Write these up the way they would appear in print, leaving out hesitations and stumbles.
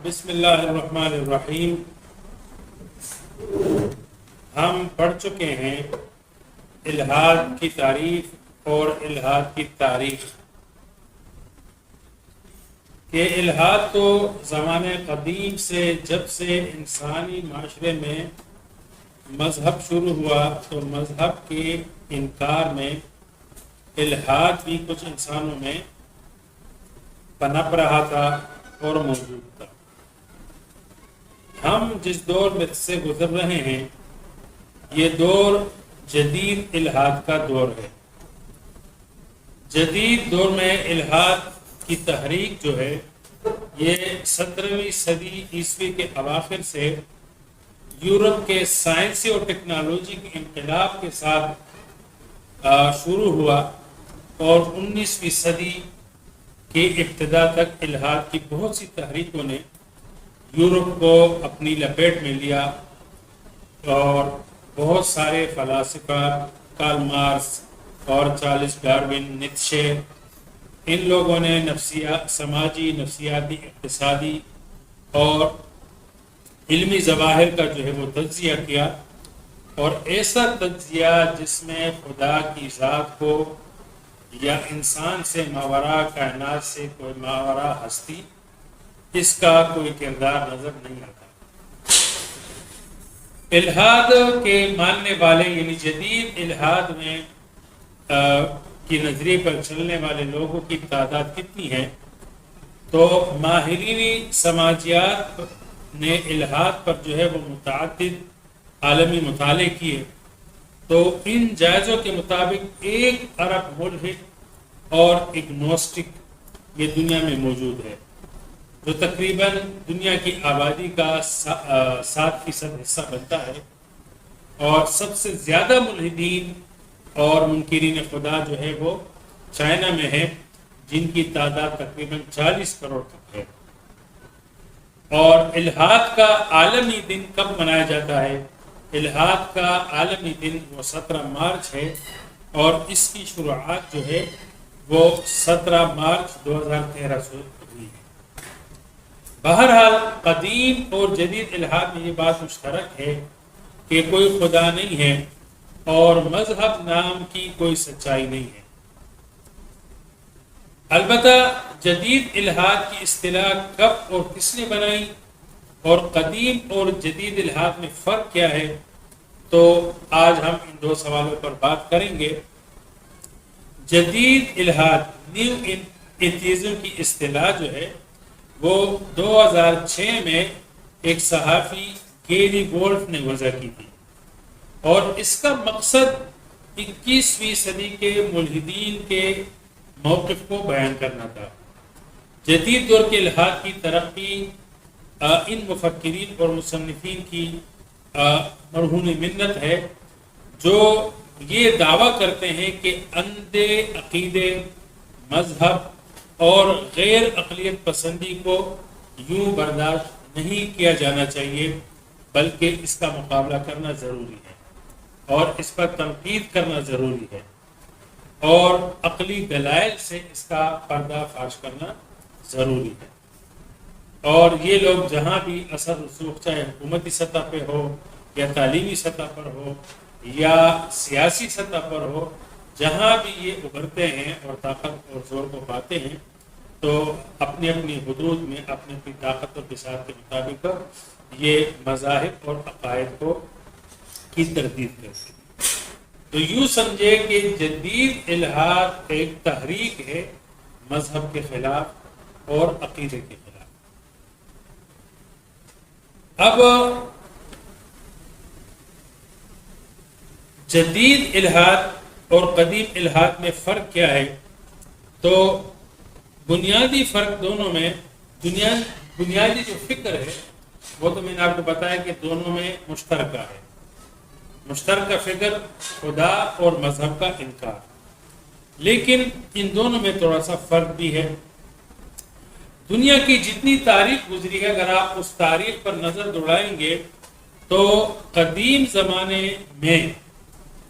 بسم اللہ الرحمن الرحیم. ہم پڑھ چکے ہیں الحاد کی تعریف اور الحاد کی تاریخ. کہ الحاد تو زمانے قدیم سے جب سے انسانی معاشرے میں مذہب شروع ہوا تو مذہب کے انکار میں الحاد بھی کچھ انسانوں میں پنپ رہا تھا اور موجود تھا. ہم جس دور میں سے گزر رہے ہیں یہ دور جدید الحاد کا دور ہے. جدید دور میں الحاد کی تحریک جو ہے یہ 17ویں صدی عیسوی کے اواخر سے یورپ کے سائنسی اور ٹیکنالوجی کے انقلاب کے ساتھ شروع ہوا اور 19ویں صدی کی ابتدا تک الحاد کی بہت سی تحریکوں نے یورپ کو اپنی لپیٹ میں لیا اور بہت سارے فلاسفہ کارل مارکس اور چارلس ڈارون، نیتشے، ان لوگوں نے سماجی، نفسیاتی، اقتصادی اور علمی ظواہر کا جو ہے وہ تجزیہ کیا، اور ایسا تجزیہ جس میں خدا کی ذات کو یا انسان سے ماوراء کائنات سے کوئی ماوراء ہستی اس کا کوئی کردار نظر نہیں آتا. الحاد کے ماننے والے یعنی جدید الحاد میں کی نظریے پر چلنے والے لوگوں کی تعداد کتنی ہے تو ماہرین سماجیات نے الحاد پر جو ہے وہ متعدد عالمی مطالعے کیے تو ان جائزوں کے مطابق 1 ارب ملحد اور اگنوسٹک یہ دنیا میں موجود ہے جو تقریباً دنیا کی آبادی کا 7% حصہ بنتا ہے، اور سب سے زیادہ ملحدین اور منکرین خدا جو ہے وہ چائنا میں ہے جن کی تعداد تقریباً 40 کروڑ تک ہے. اور الحاد کا عالمی دن کب منایا جاتا ہے؟ الحاد کا عالمی دن وہ 17 مارچ ہے اور اس کی شروعات جو ہے وہ 17 مارچ 2013 سے ہوئی ہے. بہرحال قدیم اور جدید الحاد میں یہ بات مشترک ہے کہ کوئی خدا نہیں ہے اور مذہب نام کی کوئی سچائی نہیں ہے. البتہ جدید الحاد کی اصطلاح کب اور کس نے بنائی اور قدیم اور جدید الحاد میں فرق کیا ہے تو آج ہم ان 2 سوالوں پر بات کریں گے. جدید الحاد نیو ایتھیزم کی اصطلاح جو ہے وہ 2006 میں ایک صحافی گیری وولف نے وضع کی تھی اور اس کا مقصد 21ویں صدی کے ملحدین کے موقف کو بیان کرنا تھا. جدید دور کے الحاد کی ترقی ان مفکرین اور مصنفین کی مرہون منت ہے جو یہ دعویٰ کرتے ہیں کہ اندھے عقیدے، مذہب اور غیر اقلیت پسندی کو یوں برداشت نہیں کیا جانا چاہیے بلکہ اس کا مقابلہ کرنا ضروری ہے اور اس پر تنقید کرنا ضروری ہے اور عقلی دلائل سے اس کا پردہ فاش کرنا ضروری ہے. اور یہ لوگ جہاں بھی اثر رسوخ چاہے حکومتی سطح پہ ہو یا تعلیمی سطح پر ہو یا سیاسی سطح پر ہو، جہاں بھی یہ ابھرتے ہیں اور طاقت اور زور کو پاتے ہیں تو اپنی اپنی حدود میں اپنی اپنی طاقت اور بساط کے مطابق یہ مذاہب اور عقائد کو کی تردید کرتے ہیں. تو یوں سمجھے کہ جدید الحاد ایک تحریک ہے مذہب کے خلاف اور عقیدے کے خلاف. اب جدید الحاد اور قدیم الحاد میں فرق کیا ہے تو بنیادی فرق دونوں میں بنیادی جو فکر ہے وہ تو میں نے آپ کو بتایا کہ دونوں میں مشترکہ ہے. مشترکہ فکر خدا اور مذہب کا انکار، لیکن ان دونوں میں تھوڑا سا فرق بھی ہے. دنیا کی جتنی تاریخ گزری ہے اگر آپ اس تاریخ پر نظر دوڑائیں گے تو قدیم زمانے میں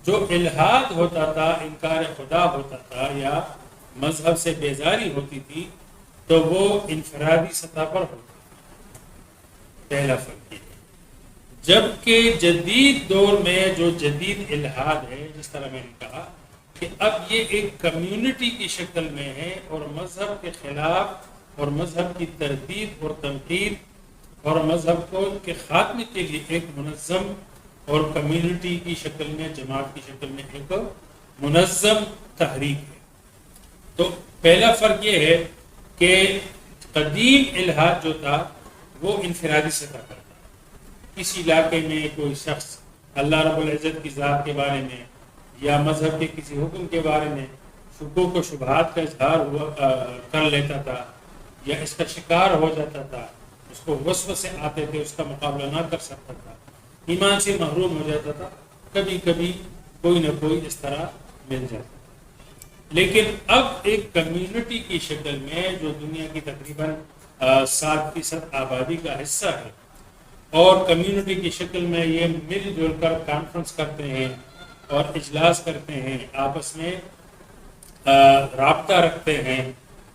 جو الحاد ہوتا تھا، انکار خدا ہوتا تھا یا مذہب سے بیزاری ہوتی تھی تو وہ انفرادی سطح پر ہوتا پہلا فرق یہ ہے. جبکہ جدید دور میں جو جدید الحاد ہے، جس طرح میں نے کہا کہ اب یہ ایک کمیونٹی کی شکل میں ہے اور مذہب کے خلاف اور مذہب کی تردید اور تنقید اور مذہب کو کے خاتمے کے لیے ایک منظم اور کمیونٹی کی شکل میں، جماعت کی شکل میں ایک منظم تحریک ہے. تو پہلا فرق یہ ہے کہ قدیم الحاد جو تھا وہ انفرادی سطح پر تھا. کسی علاقے میں کوئی شخص اللہ رب العزت کی ذات کے بارے میں یا مذہب کے کسی حکم کے بارے میں شکوک و شبہات کا اظہار کر لیتا تھا یا اس کا شکار ہو جاتا تھا، اس کو وسوسے آتے تھے، اس کا مقابلہ نہ کر سکتا تھا، ایمان سے محروم ہو جاتا تھا، کبھی کبھی کوئی نہ کوئی اس طرح مل جاتا تھا. لیکن اب ایک کمیونٹی کی شکل میں جو دنیا کی تقریباً 7% آبادی کا حصہ ہے اور کمیونٹی کی شکل میں یہ مل جل کر کانفرنس کرتے ہیں اور اجلاس کرتے ہیں، آپس میں رابطہ رکھتے ہیں،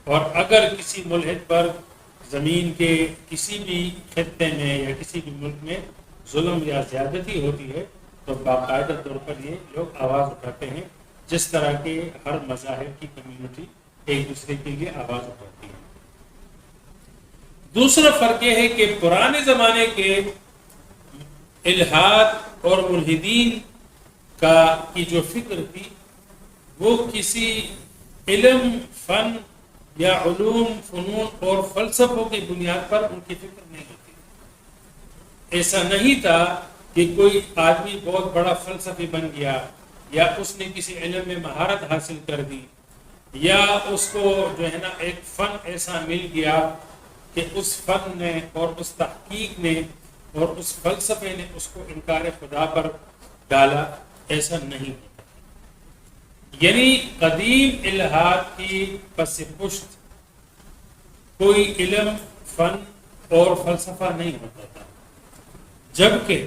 اور اگر کسی ملحد پر زمین کے کسی بھی خطے میں یا کسی بھی ملک میں ظلم یا زیادتی ہوتی ہے تو باقاعدہ طور پر یہ لوگ آواز اٹھاتے ہیں، جس طرح کے ہر مذاہب کی کمیونٹی ایک دوسرے کے لیے آواز اٹھاتی ہے. دوسرا فرق یہ ہے کہ پرانے زمانے کے الحاد اور ملحدین کی جو فکر تھی وہ کسی علم، فن یا علوم، فنون اور فلسفوں کی بنیاد پر ان کی فکر نہیں ہوتی. ایسا نہیں تھا کہ کوئی آدمی بہت بڑا فلسفی بن گیا یا اس نے کسی علم میں مہارت حاصل کر دی یا اس کو جو ہے نا ایک فن ایسا مل گیا کہ اس فن نے اور اس تحقیق نے اور اس فلسفے نے اس کو انکار خدا پر ڈالا. ایسا نہیں ہوتا. یعنی قدیم الحاد کی پس پشت کوئی علم، فن اور فلسفہ نہیں ہوتا تھا، جبکہ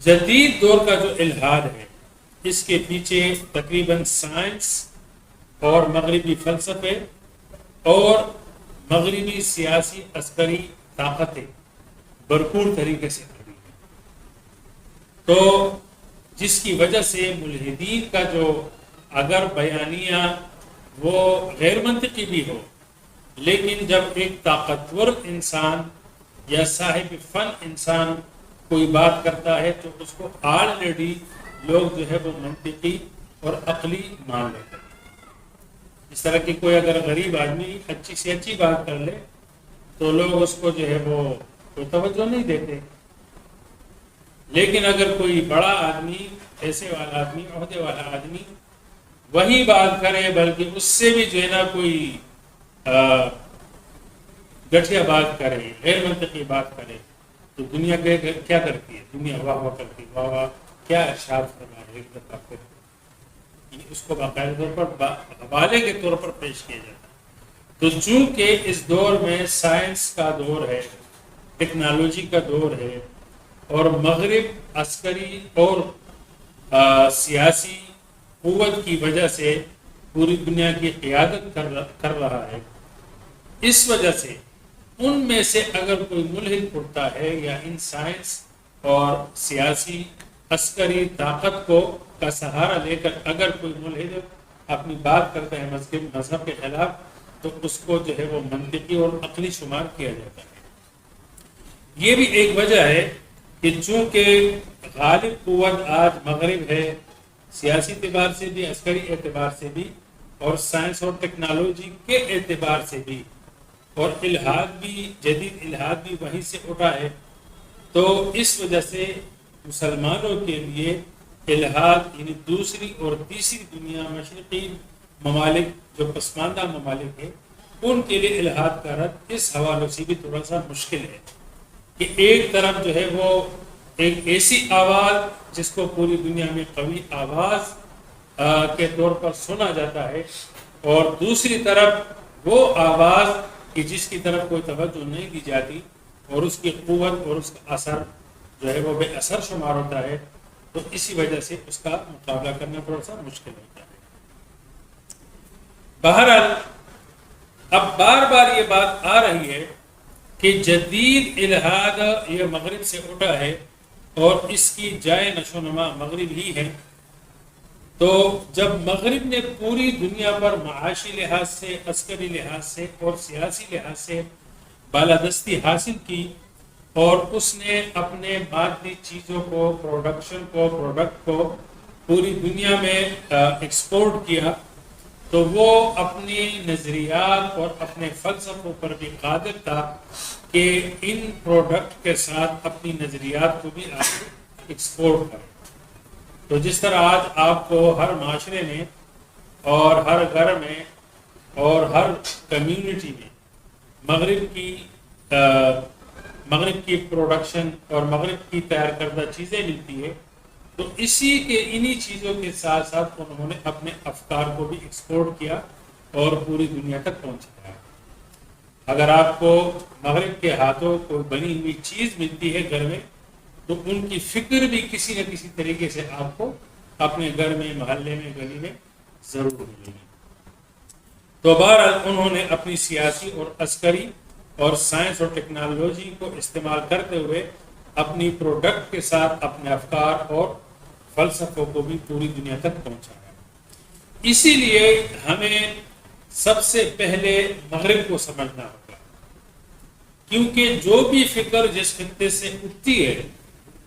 جدید دور کا جو الحاد ہے اس کے پیچھے تقریباً سائنس اور مغربی فلسفے اور مغربی سیاسی عسکری طاقتیں بھرپور طریقے سے کھڑی ہیں. تو جس کی وجہ سے ملحدین کا جو اگر بیانیہ وہ غیر منطقی بھی ہو، لیکن جب ایک طاقتور انسان یا صاحب فن انسان کوئی بات کرتا ہے تو اس کو آلریڈی لوگ جو ہے وہ منطقی اور عقلی مان لیتے ہیں. اس طرح کی کوئی اگر غریب آدمی اچھی سے اچھی بات کر لے تو لوگ اس کو جو ہے وہ کوئی توجہ نہیں دیتے، لیکن اگر کوئی بڑا آدمی، پیسے والا آدمی، عہدے والا آدمی وہی بات کرے بلکہ اس سے بھی جو ہے نا کوئی گٹھیا بات کرے، غیر منطقی بات کرے تو دنیا کیا کرتی ہے؟ دنیا واہ واہ کرتی ہے، واہ واہ کیا ارشاد فرما ہے، ایک دفعہ پھر اس کو باقاعدہ طور پر حوالے کے طور پر پیش کیا جاتا ہے. تو چونکہ اس دور میں سائنس کا دور ہے، ٹیکنالوجی کا دور ہے اور مغرب عسکری اور سیاسی قوت کی وجہ سے پوری دنیا کی قیادت کر رہا ہے، اس وجہ سے ان میں سے اگر کوئی ملحد اٹھتا ہے یا ان سائنس اور سیاسی عسکری طاقت کا سہارا لے کر اگر کوئی ملحد اپنی بات کرتا ہے مذہب کے خلاف تو اس کو جو ہے وہ منطقی اور عقلی شمار کیا جاتا ہے. یہ بھی ایک وجہ ہے کہ چونکہ غالب قوت آج مغرب ہے، سیاسی اعتبار سے بھی، عسکری اعتبار سے بھی اور سائنس اور ٹیکنالوجی کے اعتبار سے بھی، اور الحاد بھی، جدید الحاد بھی وہیں سے اٹھا ہے، تو اس وجہ سے مسلمانوں کے لیے الحاد یعنی دوسری اور تیسری دنیا، مشرقی ممالک جو پسماندہ ممالک ہیں، ان کے لیے الحاد کا رد اس حوالے سے بھی تھوڑا سا مشکل ہے کہ ایک طرف جو ہے وہ ایک ایسی آواز جس کو پوری دنیا میں قوی آواز کے طور پر سنا جاتا ہے، اور دوسری طرف وہ آواز کہ جس کی طرف کوئی توجہ نہیں دی جاتی اور اس کی قوت اور اس کا اثر جو ہے وہ بے اثر شمار ہوتا ہے، تو اسی وجہ سے اس کا مقابلہ کرنا تھوڑا سا مشکل ہوتا ہے. بہرحال اب بار بار یہ بات آ رہی ہے کہ جدید الحاد یہ مغرب سے اٹھا ہے اور اس کی جائے نشو نما مغرب ہی ہے. تو جب مغرب نے پوری دنیا پر معاشی لحاظ سے، عسکری لحاظ سے اور سیاسی لحاظ سے بالادستی حاصل کی اور اس نے اپنے مادی چیزوں کو، پروڈکٹ کو پوری دنیا میں ایکسپورٹ کیا، تو وہ اپنی نظریات اور اپنے فلسفوں پر بھی قادر تھا کہ ان پروڈکٹ کے ساتھ اپنی نظریات کو بھی آپ ایکسپورٹ کریں. تو جس طرح آج آپ کو ہر معاشرے میں اور ہر گھر میں اور ہر کمیونٹی میں مغرب کی پروڈکشن اور مغرب کی تیار کردہ چیزیں ملتی ہے، تو انہی چیزوں کے ساتھ ساتھ انہوں نے اپنے افکار کو بھی ایکسپورٹ کیا اور پوری دنیا تک پہنچایا. اگر آپ کو مغرب کے ہاتھوں کوئی بنی ہوئی چیز ملتی ہے گھر میں، تو ان کی فکر بھی کسی نہ کسی طریقے سے آپ کو اپنے گھر میں، محلے میں، گلی میں ضرور ملے گی. تو بہرحال انہوں نے اپنی سیاسی اور عسکری اور سائنس اور ٹیکنالوجی کو استعمال کرتے ہوئے اپنی پروڈکٹ کے ساتھ اپنے افکار اور فلسفوں کو بھی پوری دنیا تک پہنچایا. اسی لیے ہمیں سب سے پہلے مغرب کو سمجھنا ہوگا، کیونکہ جو بھی فکر جس خطے سے اٹھتی ہے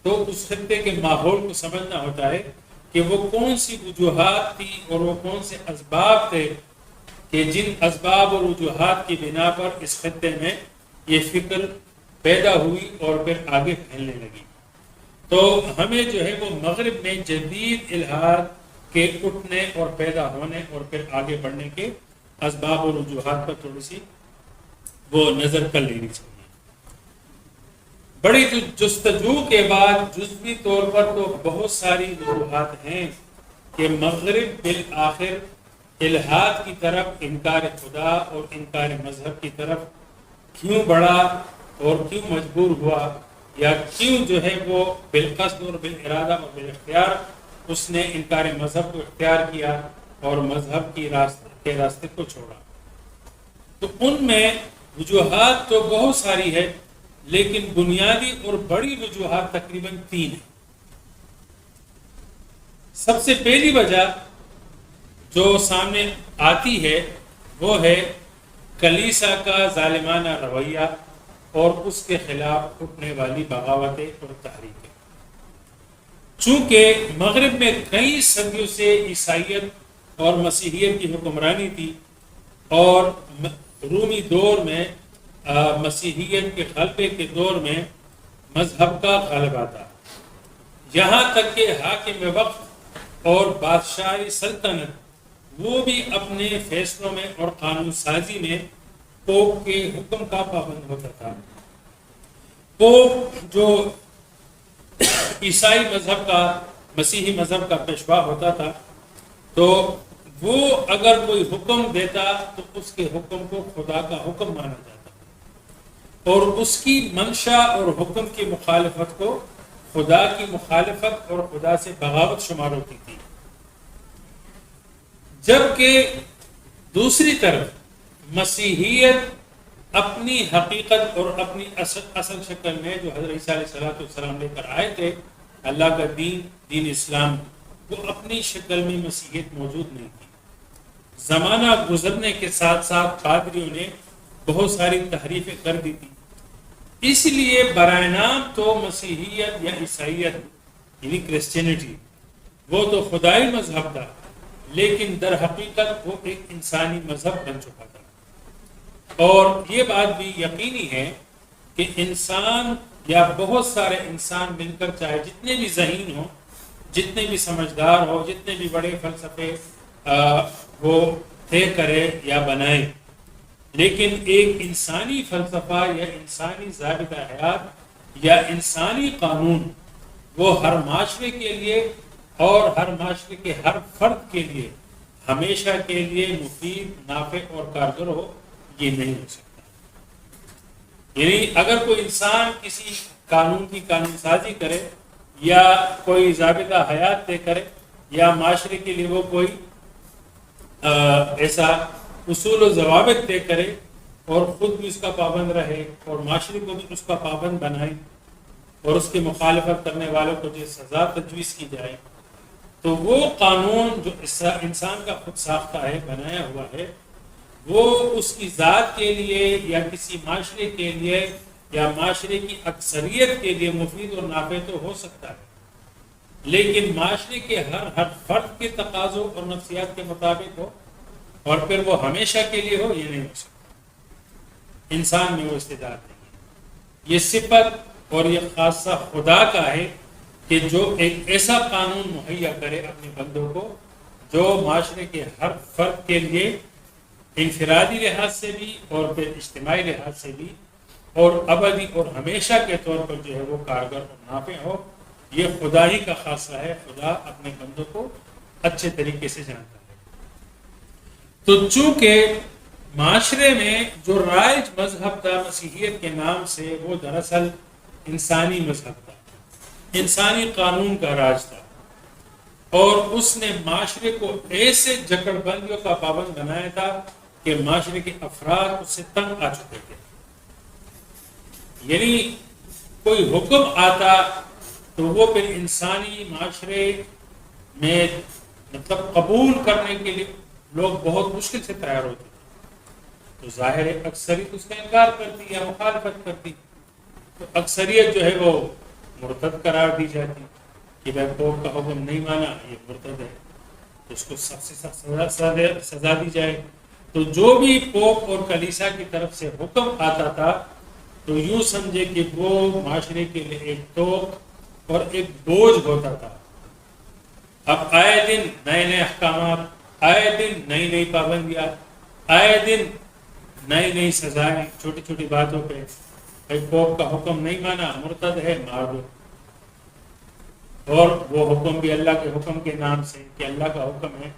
تو اس خطے کے ماحول کو سمجھنا ہوتا ہے کہ وہ کون سی وجوہات تھی اور وہ کون سے اسباب تھے کہ جن اسباب اور وجوہات کی بنا پر اس خطے میں یہ فکر پیدا ہوئی اور پھر آگے پھیلنے لگی. تو ہمیں جو ہے وہ مغرب میں جدید الحاد کے اٹھنے اور پیدا ہونے اور پھر آگے بڑھنے کے اسباب اور وجوہات پر تھوڑی سی وہ نظر کر لینی چاہیے. بڑی جستجو کے بعد جزوی طور پر تو بہت ساری وجوہات ہیں کہ مغرب بالآخر الحاد کی طرف، انکار خدا اور انکار مذہب کی طرف کیوں بڑھا اور کیوں مجبور ہوا، یا کیوں جو ہے وہ بالقصد اور بالارادہ اور بالاختیار اس نے انکار مذہب کو اختیار کیا اور مذہب کے راستے کو چھوڑا. تو ان میں وجوہات تو بہت ساری ہے، لیکن بنیادی اور بڑی وجوہات تقریباً 3 ہیں. سب سے پہلی وجہ جو سامنے آتی ہے وہ ہے کلیسا کا ظالمانہ رویہ اور اس کے خلاف اٹھنے والی بغاوتیں اور تحریکیں. چونکہ مغرب میں کئی صدیوں سے عیسائیت اور مسیحیت کی حکمرانی تھی اور رومی دور میں مسیحیت کے غلبے کے دور میں مذہب کا غلبہ تھا، یہاں تک کہ حاکم وقت اور بادشاہی سلطنت وہ بھی اپنے فیصلوں میں اور قانون سازی میں پوپ کے حکم کا پابند ہوتا تھا. پوپ جو عیسائی مذہب کا، مسیحی مذہب کا پیشوا ہوتا تھا، تو وہ اگر کوئی حکم دیتا تو اس کے حکم کو خدا کا حکم مانا جاتا اور اس کی منشا اور حکم کی مخالفت کو خدا کی مخالفت اور خدا سے بغاوت شمار ہوتی تھی. جبکہ دوسری طرف مسیحیت اپنی حقیقت اور اپنی اصل شکل میں جو حضرت عیسیٰ علیہ السلام لے کر آئے تھے، اللہ کا دین اسلام، وہ اپنی شکل میں مسیحیت موجود نہیں تھی. زمانہ گزرنے کے ساتھ ساتھ پادریوں نے بہت ساری تحریفیں کر دی تھی. اس لیے برائے نام تو مسیحیت یا عیسائیت یعنی کرسچینٹی وہ تو خدائی مذہب تھا، لیکن در حقیقت وہ ایک انسانی مذہب بن چکا تھا. اور یہ بات بھی یقینی ہے کہ انسان یا بہت سارے انسان مل کر، چاہے جتنے بھی ذہین ہوں، جتنے بھی سمجھدار ہو، جتنے بھی بڑے فلسفے وہ طے کرے یا بنائے، لیکن ایک انسانی فلسفہ یا انسانی ضابطہ حیات یا انسانی قانون وہ ہر معاشرے کے لیے اور ہر معاشرے کے ہر فرد کے لیے ہمیشہ کے لیے مفید، نافع اور کارگر ہو، یہ نہیں ہو سکتا. یعنی اگر کوئی انسان کسی قانون کی قانون سازی کرے یا کوئی ضابطہ حیات طے کرے یا معاشرے کے لیے وہ کوئی ایسا اصول و ضوابط طے کرے اور خود بھی اس کا پابند رہے اور معاشرے کو بھی اس کا پابند بنائے اور اس کی مخالفت کرنے والوں کو جو سزا تجویز کی جائے، تو وہ قانون جو انسان کا خود ساختہ ہے، بنایا ہوا ہے، وہ اس کی ذات کے لیے یا کسی معاشرے کے لیے یا معاشرے کی اکثریت کے لیے مفید اور نافع تو ہو سکتا ہے، لیکن معاشرے کے ہر فرد کے تقاضوں اور نفسیات کے مطابق ہو اور پھر وہ ہمیشہ کے لیے ہو، یہ نہیں ہو سکتا۔ انسان میں وہ استعداد نہیں ہے۔ یہ صفت اور یہ خاصہ خدا کا ہے کہ جو ایک ایسا قانون مہیا کرے اپنے بندوں کو جو معاشرے کے ہر فرد کے لیے انفرادی لحاظ سے بھی اور پھر اجتماعی لحاظ سے بھی اور ابدی اور ہمیشہ کے طور پر جو ہے وہ کارگر اور نافع ہو۔ یہ خدا ہی کا خاصہ ہے، خدا اپنے بندوں کو اچھے طریقے سے جانتا ہے۔ تو چونکہ معاشرے میں جو رائج مذہب تھا مسیحیت کے نام سے، وہ دراصل انسانی مذہب تھا، انسانی قانون کا راج تھا، اور اس نے معاشرے کو ایسے جکڑ بندیوں کا پابند بنایا تھا کہ معاشرے کے افراد اس سے تنگ آ چکے تھے۔ یعنی کوئی حکم آتا تو وہ پھر انسانی معاشرے میں مطلب قبول کرنے کے لیے لوگ بہت مشکل سے تیار ہوتے تھے، تو ظاہر ہے اکثریت اس کا انکار کرتی یا مخالفت کرتی، تو اکثریت جو ہے وہ مرتد قرار دی جاتی کہ بھائی پوپ کا حکم نہیں مانا، یہ مرتد ہے، تو اس کو سخت سے سخت سزا دی جائے۔ تو جو بھی پوپ اور کلیسا کی طرف سے حکم آتا تھا تو یوں سمجھے کہ وہ معاشرے کے لیے ایک توق اور ایک بوجھ ہوتا تھا۔ اب آئے دن نئے نئے احکامات، آئے دن نئی نئی پابندیاں، آئے دن نئی نئی سزائیں چھوٹی چھوٹی باتوں پہ، بھائی پوپ کا حکم نہیں مانا، مرتد ہے، مار دو۔ اور وہ حکم بھی اللہ کے حکم کے نام سے کہ اللہ کا حکم ہے،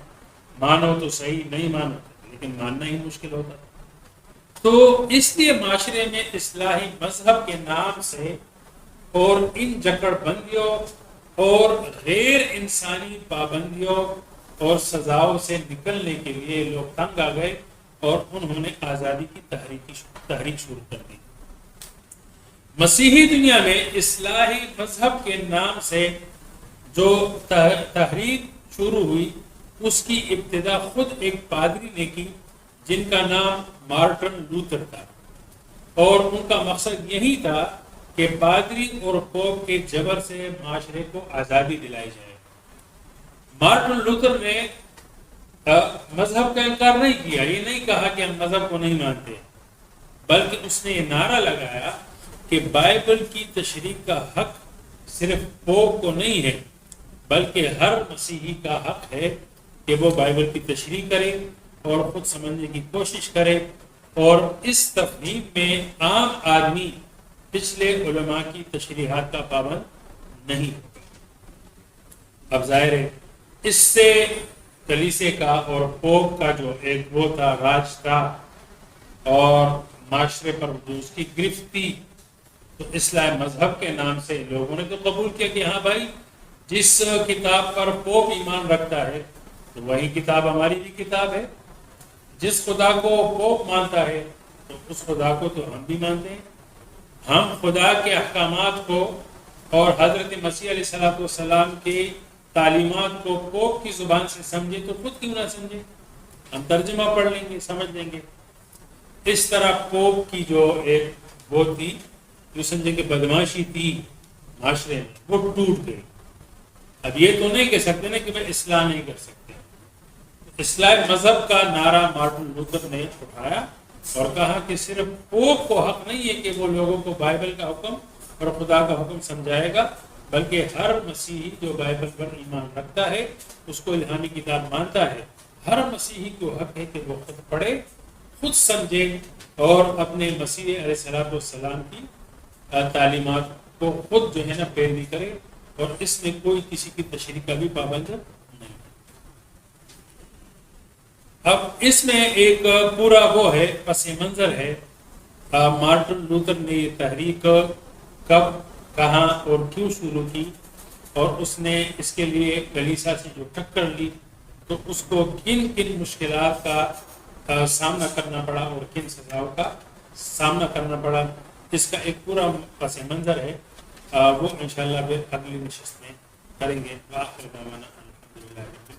مانو تو صحیح، نہیں مانو لیکن ماننا ہی مشکل ہوتا ہے۔ تو اس لیے معاشرے میں اصلاحی مذہب کے نام سے اور ان جکڑ بندیوں اور غیر انسانی پابندیوں اور سزاؤں سے نکلنے کے لیے لوگ تنگ آ گئے اور انہوں نے آزادی کی تحریک شروع کر دی۔ مسیحی دنیا میں اصلاحی مذہب کے نام سے جو تحریک شروع ہوئی، اس کی ابتدا خود ایک پادری نے کی جن کا نام مارٹن لوتھر تھا، اور ان کا مقصد یہی تھا کہ پادری اور پوپ کے جبر سے معاشرے کو آزادی دلائی جائے۔ مارٹن لوتھر نے مذہب کا انکار نہیں کیا، یہ نہیں کہا کہ ہم مذہب کو نہیں مانتے، بلکہ اس نے یہ نعرہ لگایا کہ بائبل کی تشریح کا حق صرف پوپ کو نہیں ہے، بلکہ ہر مسیحی کا حق ہے کہ وہ بائبل کی تشریح کرے اور خود سمجھنے کی کوشش کرے، اور اس تفہیم میں عام آدمی پچھلے علماء کی تشریحات کا پابند نہیں ہوتا۔ اب ظاہر ہے اس سے کلیسے کا اور پوپ کا جو ایک وہ تھا، راج تھا، اور معاشرے پر جو اس کی گرفت تھی، تو اصلاح مذہب کے نام سے لوگوں نے تو قبول کیا کہ ہاں بھائی جس کتاب پر پوپ ایمان رکھتا ہے تو وہی کتاب ہماری بھی کتاب ہے، جس خدا کو پوپ مانتا ہے تو اس خدا کو تو ہم بھی مانتے ہیں۔ ہم خدا کے احکامات کو اور حضرت مسیح علیہ السلام کی تعلیمات کو پوپ کی زبان سے سمجھے تو خود کیوں نہ سمجھے، ہم ترجمہ پڑھ لیں گے، سمجھ لیں گے۔ اس طرح پوپ کی جو ایک وہ تھی، جو سمجھے کہ بدماشی تھی معاشرے میں، وہ ٹوٹ گئی۔ اب یہ تو نہیں کہہ سکتے نا کہ میں اصلاح نہیں کر سکتے۔ اصلاح مذہب کا نعرہ مارٹن لوتھر نے اٹھایا اور کہا کہ صرف پوپ کو حق نہیں ہے کہ وہ لوگوں کو بائبل کا حکم اور خدا کا حکم سمجھائے گا، بلکہ ہر مسیحی جو بائبل پر ایمان رکھتا ہے، اس کو الہامی کتاب مانتا ہے، ہر مسیحی کو حق ہے کہ وہ خود پڑھے، خود سمجھے اور اپنے مسیح علیہ السلام کی تعلیمات کو خود جو ہے نا پیروی کرے، اور اس میں کوئی کسی کی تشریح کا بھی پابند نہیں۔ اب اس میں ایک پورا وہ ہے پس منظر ہے، مارٹن لوتھر نے یہ تحریک کب، کہاں اور کیوں شروع کی، اور اس نے اس کے لیے کلیسا سے جو ٹکر لی تو اس کو کن کن مشکلات کا سامنا کرنا پڑا اور کن سزاؤں کا سامنا کرنا پڑا، اس کا ایک پورا پس منظر ہے، وہ انشاءاللہ پھر اگلی نشست میں کریں گے۔ وآخر دعوانا الحمدللہ۔